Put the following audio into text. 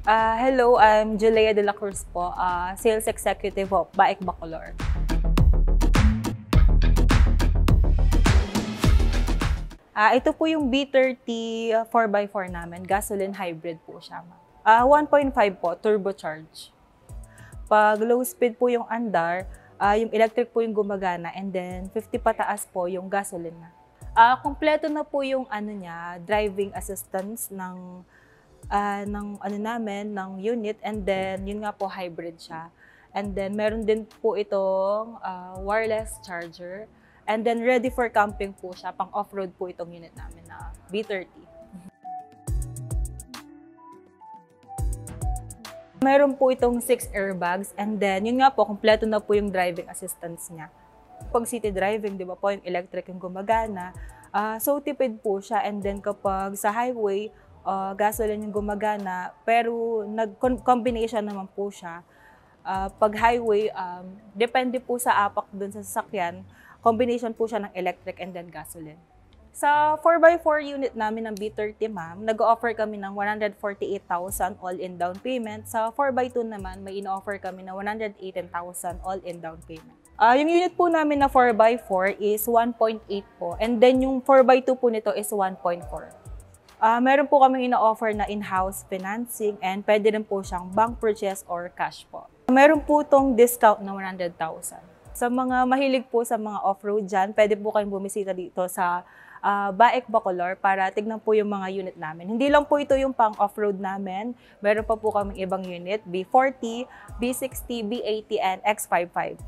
Hello, I'm Julia de la Cruz po, Sales Executive of BAIC Bacolor. Ito po yung B30 4x4 namin, gasoline hybrid po siya. 1.5 po, turbocharge. Pag low speed po yung andar, yung electric po yung gumagana, and then 50 pataas po yung gasoline na. Kompleto na po yung driving assistance ng unit, and then yun nga po hybrid siya. And then meron din po itong wireless charger, and then ready for camping po siya, pang off-road po itong unit namin na B30. Meron po itong 6 airbags, and then yun nga po, kompleto na po yung driving assistance niya. Pag city driving, di ba po, yung electric yung gumagana, so tipid po siya. And then kapag sa highway, gasoline yung gumagana, pero nag-combination naman po siya. Pag highway, depende po sa apak dun sa sasakyan, combination po siya ng electric and then gasoline. Sa 4x4 unit namin ng B30, ma'am, nag-offer kami ng 148,000 all-in down payment. Sa 4x2 naman, may in-offer kami na 118,000 all-in down payment. Yung unit po namin na 4x4 is 1.8 po, and then yung 4x2 po nito is 1.4. Meron po kaming ina-offer na in-house financing, and pwede rin po siyang bank purchase or cash po. Meron po itong discount na 100,000. Sa mga mahilig po sa mga off-road dyan, pwede po kayong bumisita dito sa BAIC Bacolor para tignan po yung mga unit namin. Hindi lang po ito yung pang off-road namin. Meron pa po kaming ibang unit, B40, B60, B80, and X55.